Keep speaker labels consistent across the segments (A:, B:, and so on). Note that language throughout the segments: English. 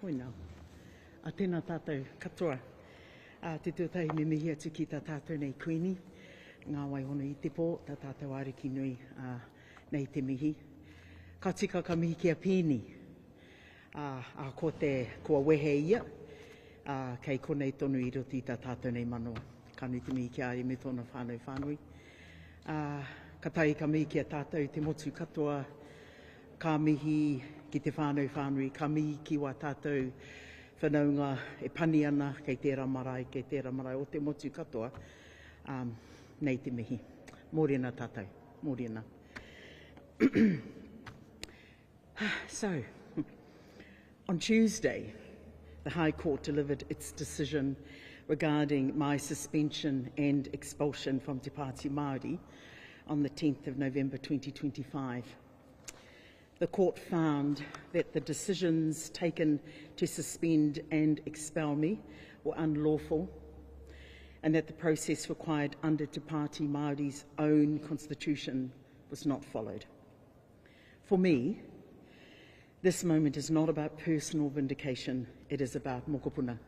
A: Koina. A tēnā tātou katoa. Te tuatai me mihi atu ki tā tātou nei kuini. Ngā wai hono i te pō, tā tātou ariki nui nei te mihi. Ka tika ka mihi kia pēni. A ko te kua wehe ia. Kei konei tonu i roti tā tātou nei manoa. Ka nui te mihi kia ari me tōna whānau whānui. Ka tai ka mihi kia tātou te motu katoa. Ka mihi ki te whānau whānui. Ka mihi ki wā tātou whanaunga e pani ana kei tērā marae o te motu katoa nei te mihi. Mōrena tātou, mōrena. So, on Tuesday, the High Court delivered its decision regarding my suspension and expulsion from Te Pāti Māori on the 10th of November 2025. The court found that the decisions taken to suspend and expel me were unlawful and that the process required under Te Pāti Māori's own constitution was not followed. For me, this moment is not about personal vindication, it is about mokopuna.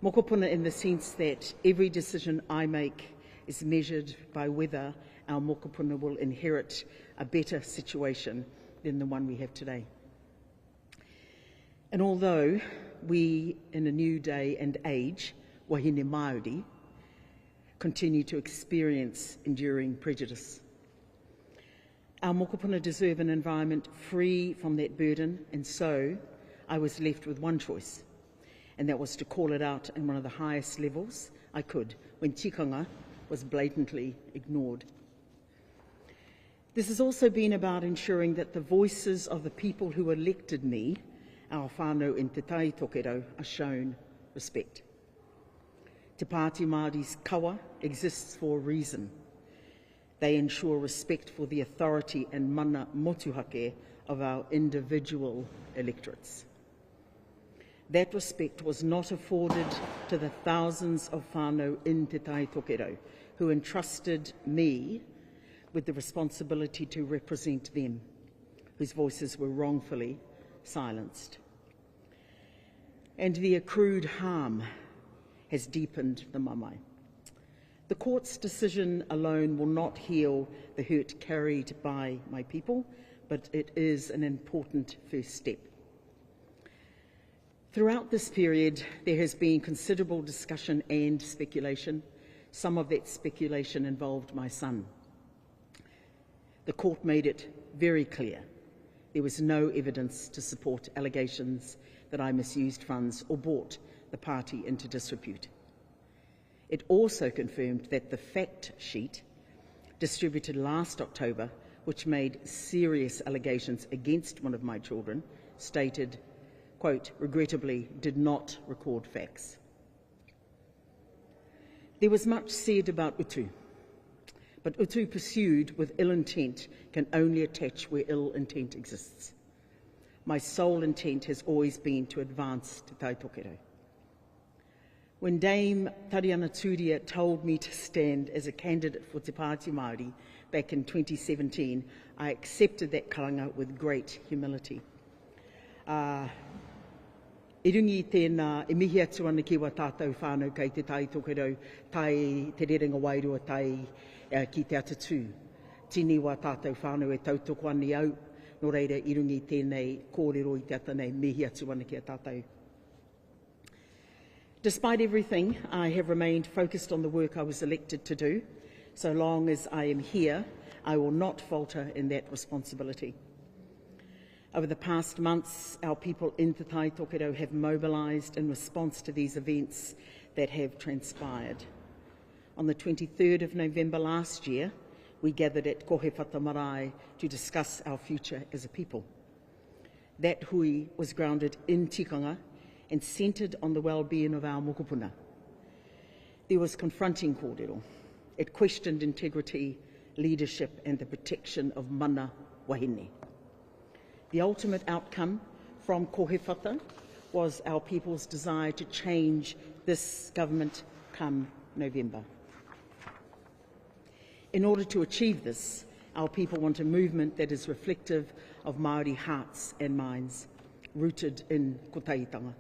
A: Mokopuna in the sense that every decision I make is measured by whether our mokopuna will inherit a better situation than the one we have today. And although we, in a new day and age, wahine Māori, continue to experience enduring prejudice, our mokopuna deserve an environment free from that burden, and so I was left with one choice, and that was to call it out in one of the highest levels I could when tikanga was blatantly ignored. This has also been about ensuring that the voices of the people who elected me, our whānau in Te Tai Tokerau, are shown respect. Te Pāti Māori's kawa exists for a reason. They ensure respect for the authority and mana motuhake of our individual electorates. That respect was not afforded to the thousands of whānau in Te Tai Tokerau who entrusted me with the responsibility to represent them, whose voices were wrongfully silenced. And the accrued harm has deepened the mamae. The court's decision alone will not heal the hurt carried by my people, but it is an important first step. Throughout this period, there has been considerable discussion and speculation. Some of that speculation involved my son. The court made it very clear there was no evidence to support allegations that I misused funds or brought the party into disrepute. It also confirmed that the fact sheet distributed last October, which made serious allegations against one of my children, stated, quote, regrettably did not record facts. There was much said about utu, but utu pursued with ill intent can only attach where ill intent exists. My sole intent has always been to advance Te Tai Tokerau. When Dame Tariana Tūria told me to stand as a candidate for Te Pāti Māori back in 2017, I accepted that karanga with great humility. I rungi tēnā e mihi atu ana ki wā tātou whānau kei Te Tai Tokerau, tai te rerenga wairua tai ki te atatū. Tini wā tātou whānau e tautoko ani au, no reira I rungi tēnei kōrero I te ata nei mihi atu ana ki a tātou. Despite everything, I have remained focused on the work I was elected to do. So long as I am here, I will not falter in that responsibility. Over the past months, our people in Te Tai Tokerau have mobilised in response to these events that have transpired. On the 23rd of November last year, we gathered at Kohewhata Marae to discuss our future as a people. That hui was grounded in tikanga and centred on the well-being of our mokopuna. There was confronting kōrero. It questioned integrity, leadership and the protection of mana wahine. The ultimate outcome from Kohewhata was our people's desire to change this government come November. In order to achieve this, our people want a movement that is reflective of Māori hearts and minds, rooted in kotaitanga.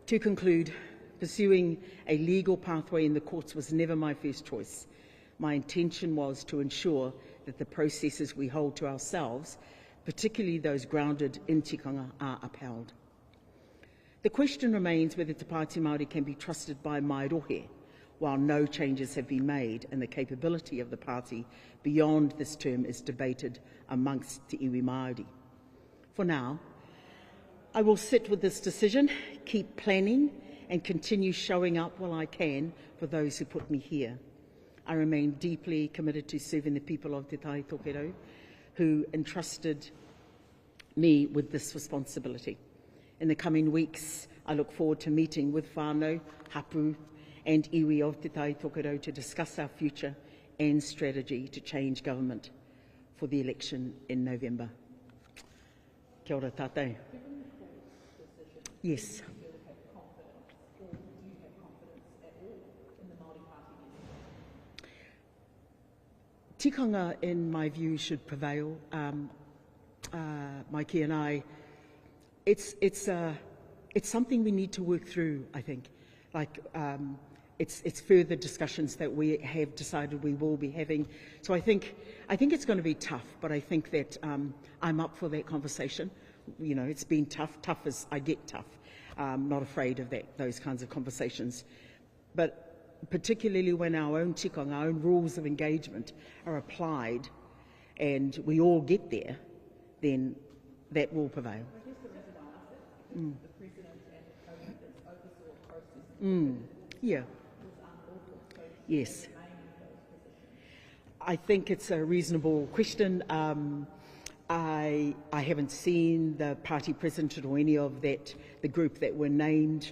A: To conclude, pursuing a legal pathway in the courts was never my first choice. My intention was to ensure that the processes we hold to ourselves, particularly those grounded in tikanga, are upheld. The question remains whether Te Pāti Māori can be trusted by Mairohe, while no changes have been made and the capability of the party beyond this term is debated amongst Te Iwi Māori. For now, I will sit with this decision, keep planning and continue showing up while I can for those who put me here. I remain deeply committed to serving the people of Te Tai Tokerau who entrusted me with this responsibility. In the coming weeks, I look forward to meeting with whānau, hapu and iwi of Te Tai Tokerau to discuss our future and strategy to change government for the election in November. Kia ora tātou. Yes. Tikanga, in my view, should prevail. Mikey and I, it's something we need to work through, I think. It's further discussions that we have decided we will be having. So I think it's going to be tough, but I think that I'm up for that conversation. You know, it's been tough as I get tough. Not afraid of those kinds of conversations. But particularly when our own tikanga, our own rules of engagement are applied and we all get there, then that will prevail.
B: I guess the reason I asked it is the President and the co-members oversaw a process
A: Yeah.
B: was unlawful. So
A: Yes.
B: remain in those positions.
A: I think it's a reasonable question. I haven't seen the party president or any of the group that were named.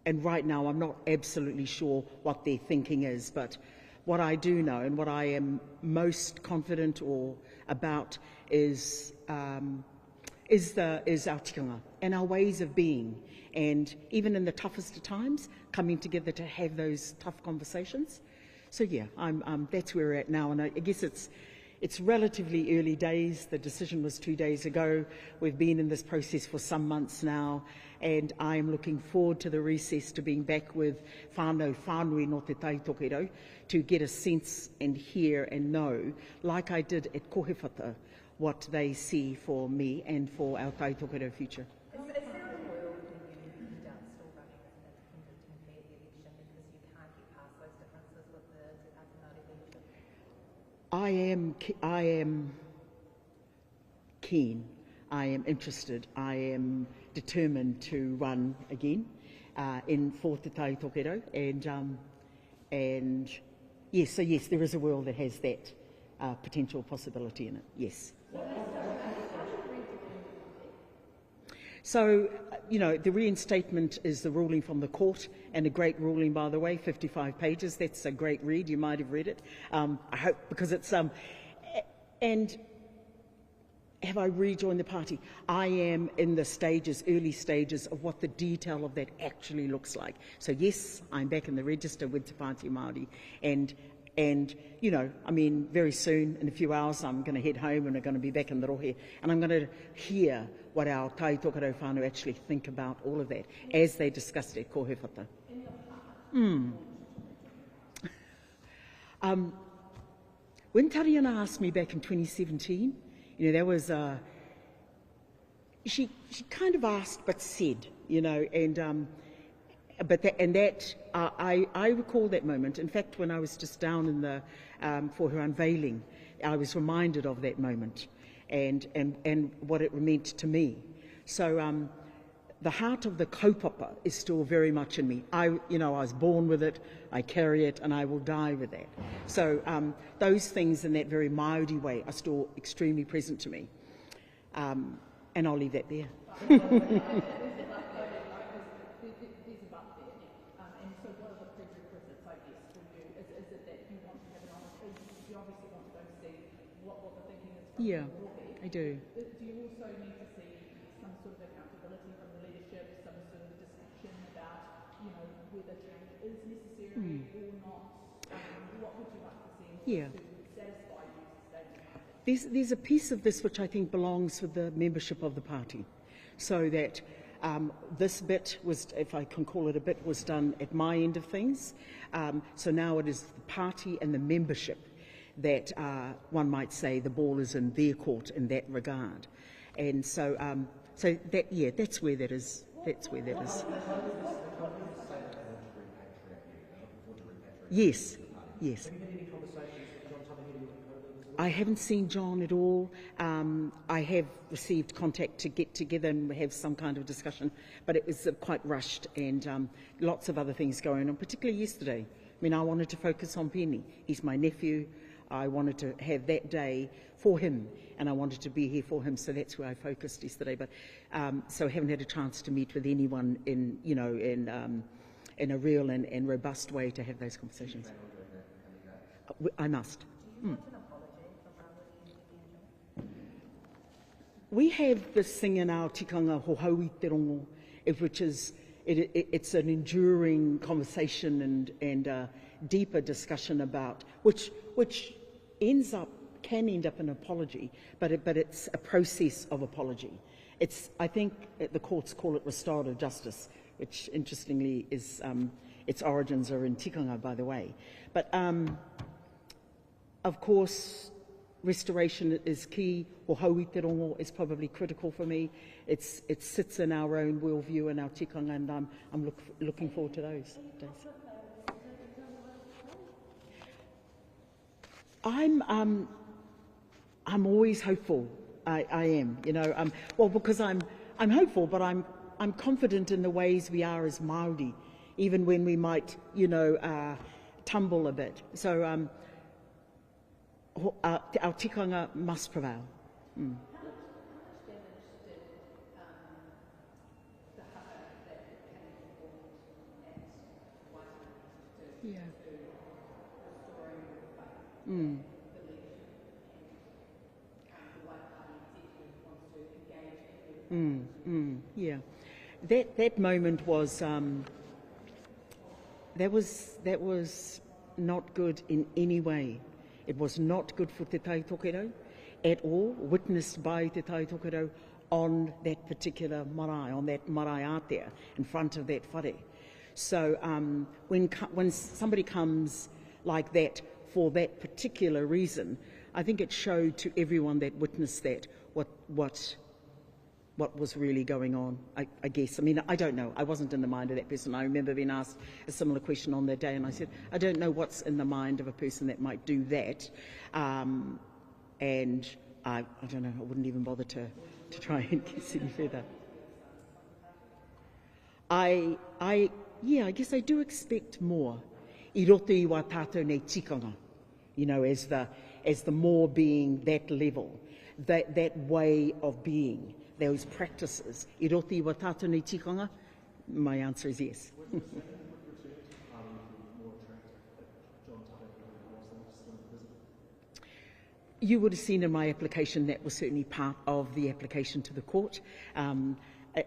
A: And right now, I'm not absolutely sure what their thinking is, but what I do know and what I am most confident about is our tikanga and our ways of being, and even in the toughest of times, coming together to have those tough conversations. So yeah, that's where we're at now, and I guess it's relatively early days. The decision was 2 days ago. We've been in this process for some months now, and I am looking forward to the recess, to being back with whānau whānui no Te Tai Tokerau, to get a sense and hear and know, like I did at Kohewhata, what they see for me and for our Tai Tokerau future.
C: Is there a world when you end up still running as an independent and fair election because you can't get past those differences with the Te Pāti Māori leadership?
A: I am keen, I am interested, I am determined to run again for Te Tai Tokerau, and yes, so yes, there is a world that has that potential possibility in it, yes. So, you know, the reinstatement is the ruling from the court, and a great ruling, by the way, 55 pages. That's a great read. You might have read it. I hope, because it's and have I rejoined the party? I am in the early stages of what the detail of that actually looks like. So yes, I'm back in the register with Te Pāti Māori, and you know, I mean, very soon, in a few hours, I'm going to head home and I'm going to be back in the rohe, and I'm going to hear what our Tai Tokerau whānau actually think about all of that, as they discussed at Kohewhata. When Tariana asked me back in 2017, you know, there was she kind of asked but said, you know, and I recall that moment. In fact, when I was just down in the for her unveiling, I was reminded of that moment and what it meant to me. So the heart of the kaupapa is still very much in me. I was born with it, I carry it, and I will die with that. So those things in that very Māori way are still extremely present to me. And I'll leave that there.
B: And so what are the prerequisites, I guess, for you? Is it that you want to have an honest, you obviously want to go see what the thinking is from
A: Yeah,
B: the Rohe.
A: I do.
B: Do you also need to see some sort of accountability from the leadership, some sort of discussion about, you know, whether change is necessary or not? What would you like to see
A: Yeah.
B: to satisfy you to stay in the market?
A: There's a piece of this which I think belongs with the membership of the party, so that this bit was, if I can call it a bit, was done at my end of things. So now it is the party and the membership that one might say the ball is in their court in that regard. And so, so that, yeah, that's where that is. That's where that is. Yes, yes. I haven't seen John at all. I have received contact to get together and have some kind of discussion, but it was quite rushed and lots of other things going on, particularly yesterday. I mean, I wanted to focus on Penny. He's my nephew. I wanted to have that day for him, and I wanted to be here for him, so that's where I focused yesterday. But so I haven't had a chance to meet with anyone in, you know, in a real and robust way to have those conversations. I must. We have this thing in our tikanga, ho hau I te rongo, which is, it's an enduring conversation and deeper discussion about, which can end up in an apology, but it's a process of apology. It's, I think the courts call it restorative justice, which interestingly is, its origins are in tikanga, by the way. But of course, restoration is key. Or hau I te rongo is probably critical for me. It sits in our own worldview and our tikanga, and I'm looking forward to those days. I'm always hopeful. I am, you know. Well, because I'm hopeful, but I'm confident in the ways we are as Māori, even when we might, you know, tumble a bit. So our tikanga must prevail. Mm. Yeah. Mm. Yeah, that moment was that was not good in any way. It was not good for te tai tokerau at all, witnessed by te tai tokerau on that particular marae, on that marae ātea, in front of that whare. So when somebody comes like that for that particular reason, I think it showed to everyone that witnessed that what was really going on, I guess. I mean, I don't know. I wasn't in the mind of that person. I remember being asked a similar question on that day, and I said, I don't know what's in the mind of a person that might do that. And I don't know, I wouldn't even bother to try and guess any further. I guess I do expect more. I roto I wā tātou nei tikanga, you know, as the more being that level, that way of being, those practices. I roto I wā tātou nei tikanga? My answer is yes. You would have seen in my application that was certainly part of the application to the court.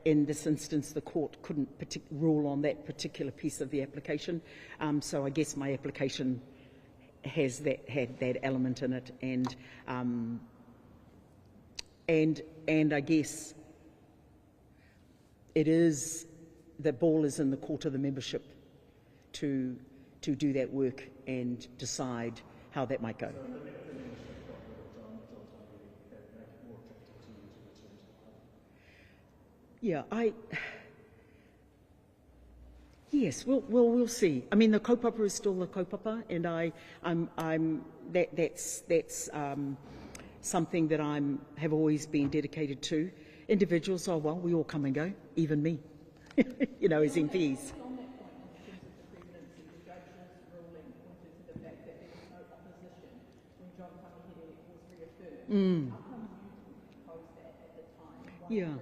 A: In this instance, the court couldn't rule on that particular piece of the application, so I guess my application had that element in it, and I guess it is, the ball is in the court of the membership to do that work and decide how that might go. Yeah, yes, we'll see. I mean, the kaupapa is still the kaupapa, and that's something that have always been dedicated to. Individuals, oh well, we all come and go, even me, you know, as MPs.
B: On that point, in terms of the presidency, the judge's ruling pointed to the fact that there was no opposition when John Kapa-Kingi was reaffirmed. How come you proposed that at the time?
A: Yeah.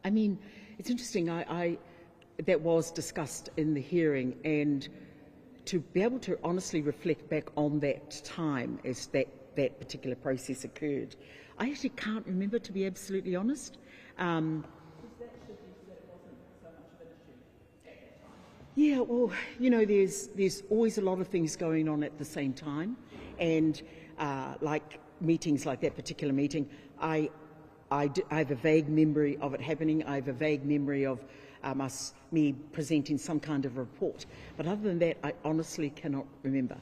A: I mean, it's interesting. That was discussed in the hearing, and to be able to honestly reflect back on that time as that particular process occurred, I actually can't remember, to be absolutely honest.
B: Because that suggests that it wasn't so much of an issue at that time.
A: Yeah, well, you know, there's always a lot of things going on at the same time, and like meetings like that particular meeting, I have a vague memory of it happening. I have a vague memory of me presenting some kind of report. But other than that, I honestly cannot remember.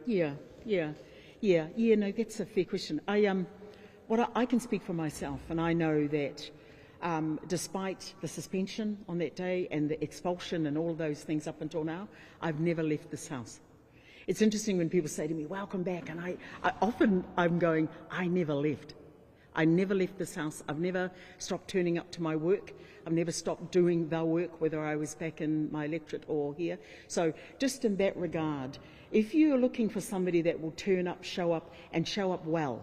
A: Yeah. No, that's a fair question. I can speak for myself, and I know that despite the suspension on that day and the expulsion and all those things up until now, I've never left this house. It's interesting when people say to me, "Welcome back," and I'm going, I never left. I never left this house. I've never stopped turning up to my work. I've never stopped doing the work, whether I was back in my electorate or here. So just in that regard, if you're looking for somebody that will turn up, show up well,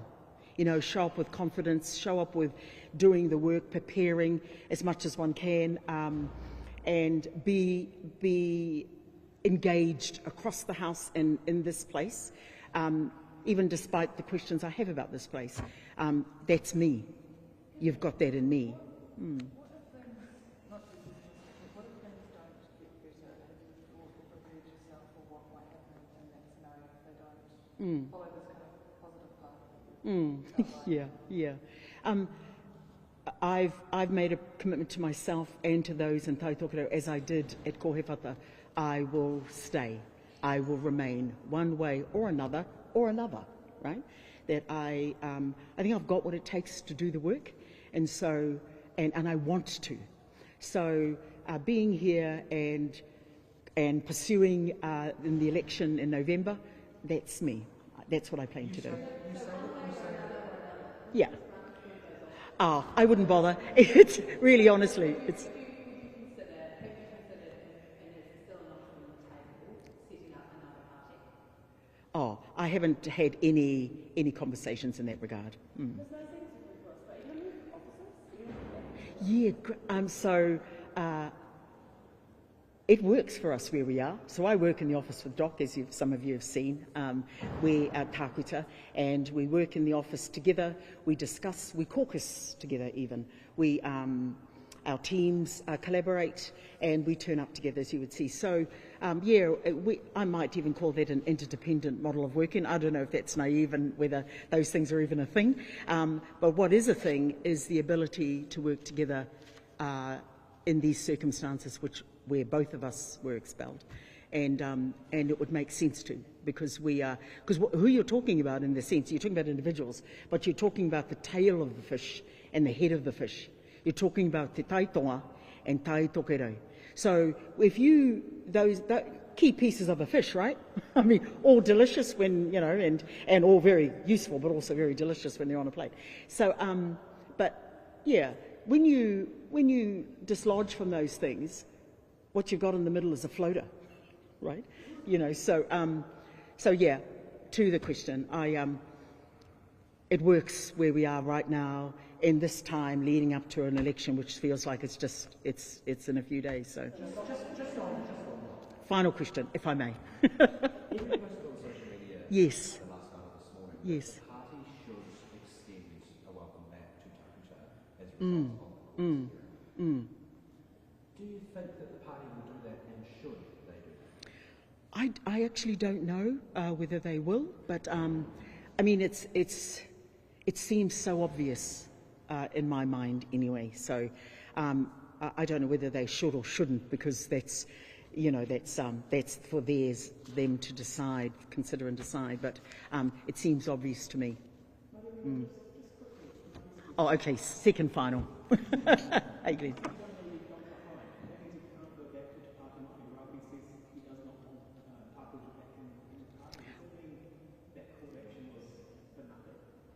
A: show up with confidence, show up with doing the work, preparing as much as one can, and be engaged across the house and in this place, even despite the questions I have about this place. That's me. You've got that in me.
B: What if things don't get better and you've prepared yourself for what might happen in that scenario if they don't follow this kind of positive path?
A: I've made a commitment to myself and to those in Tautokoro, as I did at Kohewhata. I will stay. I will remain one way or another, right? That I think I've got what it takes to do the work, and so and I want to. So being here and pursuing in the election in November, that's me. That's what I plan to do. Yeah. I wouldn't bother. It's really, honestly, it's. I haven't had any conversations in that regard. It works for us where we are. So I work in the office with Doc, as some of you have seen. We're at Tākuta, and we work in the office together. We discuss, we caucus together even. Our teams collaborate, and we turn up together, as you would see. So, I might even call that an interdependent model of working. I don't know if that's naive and whether those things are even a thing. But what is a thing is the ability to work together in these circumstances where both of us were expelled. And it would make sense to, because who you're talking about in the sense, you're talking about individuals, but you're talking about the tail of the fish and the head of the fish. You're talking about te taitonga and tai tokerau. So if those key pieces of a fish, right? I mean, all delicious when, and all very useful, but also very delicious when they're on a plate. So, when you dislodge from those things, what you've got in the middle is a floater, right? To the question, it works where we are right now in this time leading up to an election, which feels like it's in a few days. So, just on. Final question, if I may. Yes. Yes.
D: The party should extend a welcome back to Takuta as a result of this. Do you think that the party will do that, and should they do that?
A: I actually don't know whether they will, but I mean, it seems so obvious in my mind anyway. So I don't know whether they should or shouldn't, because that's for them to decide, consider and decide. But it seems obvious to me. Oh, okay. Second final. Hey, Glenn.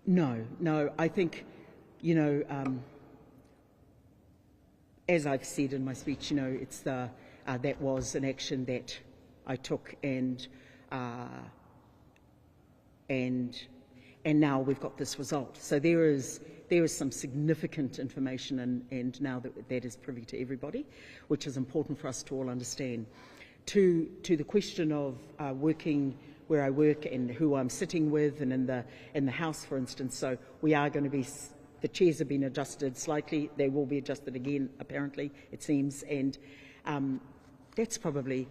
A: No. I think, as I've said in my speech, it's that was an action that I took, and now we've got this result. So there is some significant information, and now that is privy to everybody, which is important for us to all understand. To the question of working where I work and who I'm sitting with, and in the House, for instance. So we are going to be The chairs have been adjusted slightly. They will be adjusted again, apparently, it seems. And that's probably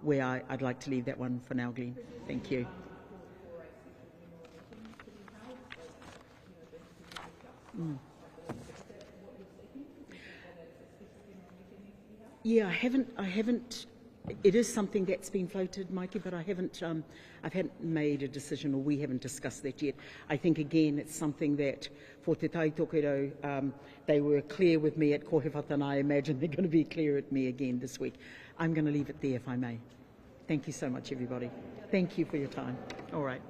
A: where I'd like to leave that one for now, Glenn. Thank you. Yeah, I haven't. It is something that's been floated, Mikey, but I haven't made a decision, or we haven't discussed that yet. I think, again, it's something that, for Te Taitokero, they were clear with me at Kohewhata, and I imagine they're going to be clear at me again this week. I'm going to leave it there, if I may. Thank you so much, everybody. Thank you for your time. All right.